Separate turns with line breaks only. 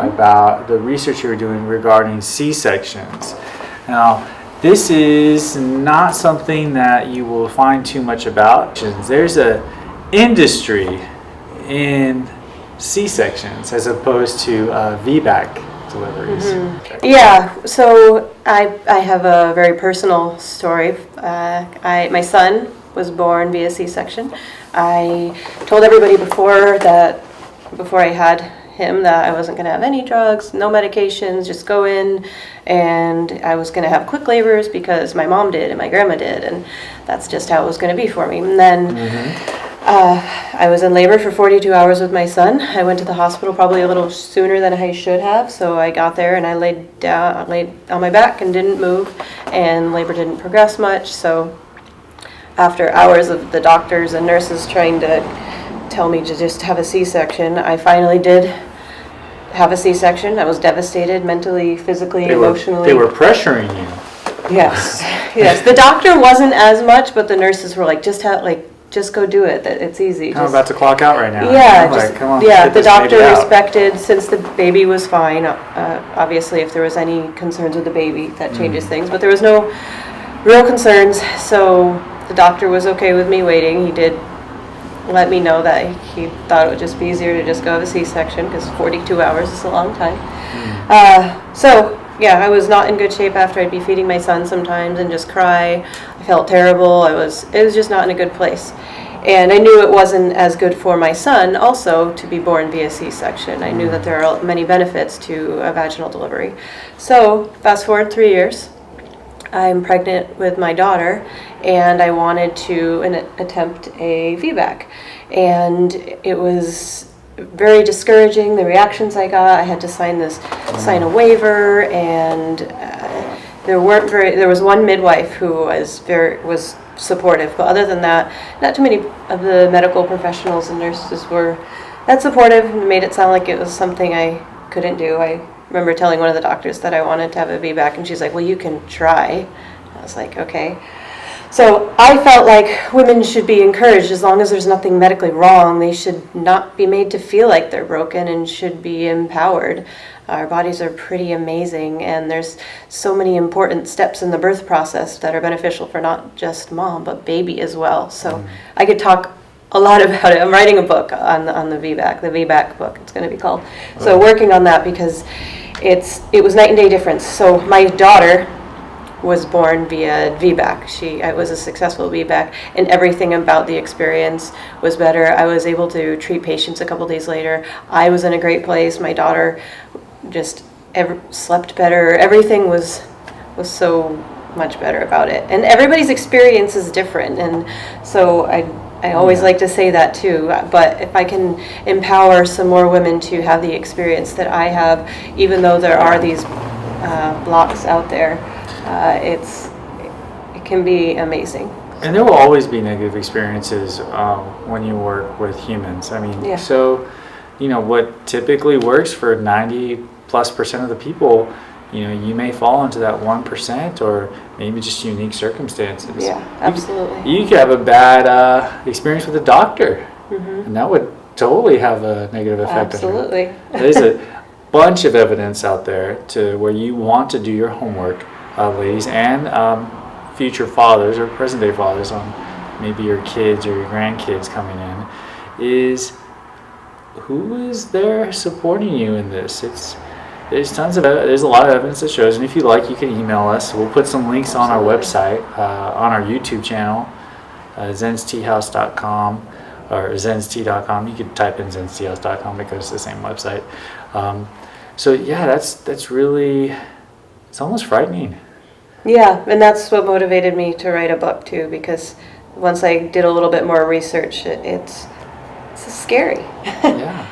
about the research you were doing regarding C-sections. Now, this is not something that you will find too much about. There's an industry in C-sections as opposed to VBAC deliveries.
Yeah, so I have a very personal story. My son was born via C-section. I told everybody before I had him that I wasn't going to have any drugs, no medications, just go in, and I was going to have quick labors because my mom did and my grandma did, and that's just how it was going to be for me. And then I was in labor for 42 hours with my son. I went to the hospital probably a little sooner than I should have, so I got there and I laid on my back and didn't move, and labor didn't progress much. So after hours of the doctors and nurses trying to tell me to just have a C-section, I finally did have a C-section. I was devastated mentally, physically, emotionally.
They were pressuring you.
Yes, yes. The doctor wasn't as much, but the nurses were like, just go do it. It's easy.
I'm about to clock out right now.
Yeah,
Come on,
yeah. The doctor respected, since the baby was fine. Obviously, if there was any concerns with the baby, that changes things. But there was no real concerns, so the doctor was okay with me waiting. He did let me know that he thought it would just be easier to just go have a C-section because 42 hours is a long time. So yeah, I was not in good shape after. I'd be feeding my son sometimes and just cry. I felt terrible. It was just not in a good place. And I knew it wasn't as good for my son also to be born via C-section. I knew that there are many benefits to a vaginal delivery. So fast forward 3 years. I'm pregnant with my daughter, and I wanted to attempt a VBAC. And it was very discouraging, the reactions I got. I had to sign a waiver, and there was one midwife who was supportive, but other than that, not too many of the medical professionals and nurses were that supportive, and made it sound like it was something I couldn't do. I remember telling one of the doctors that I wanted to have a VBAC, and she's like, well, you can try. I was like, okay. So I felt like women should be encouraged, as long as there's nothing medically wrong, they should not be made to feel like they're broken and should be empowered. Our bodies are pretty amazing, and there's so many important steps in the birth process that are beneficial for not just mom, but baby as well. So I could talk a lot about it. I'm writing a book on the VBAC book, it's going to be called. So working on that, because it was night and day difference. So my daughter was born via VBAC. I was a successful VBAC, and everything about the experience was better. I was able to treat patients a couple days later. I was in a great place. My daughter just slept better. Everything was so much better about it. And everybody's experience is different, and so I always like to say that too. But if I can empower some more women to have the experience that I have, even though there are these blocks out there, it can be amazing.
And there will always be negative experiences when you work with humans. I mean, so, what typically works for 90+% of the people, you may fall into that 1%, or maybe just unique circumstances.
Yeah, absolutely.
You could have a bad experience with a doctor, and that would totally have a negative effect on you.
Absolutely.
There's a bunch of evidence out there to where you want to do your homework, ladies, and future fathers or present day fathers, on maybe your kids or your grandkids coming in, is who is there supporting you in this? There's a lot of evidence that shows, and if you like, you can email us. We'll put some links on our website, on our YouTube channel, zensteahouse.com or zenstea.com. You could type in zensteahouse.com, it goes to the same website. So yeah, that's really, it's almost frightening.
Yeah, and that's what motivated me to write a book too, because once I did a little bit more research, it's scary.
Yeah.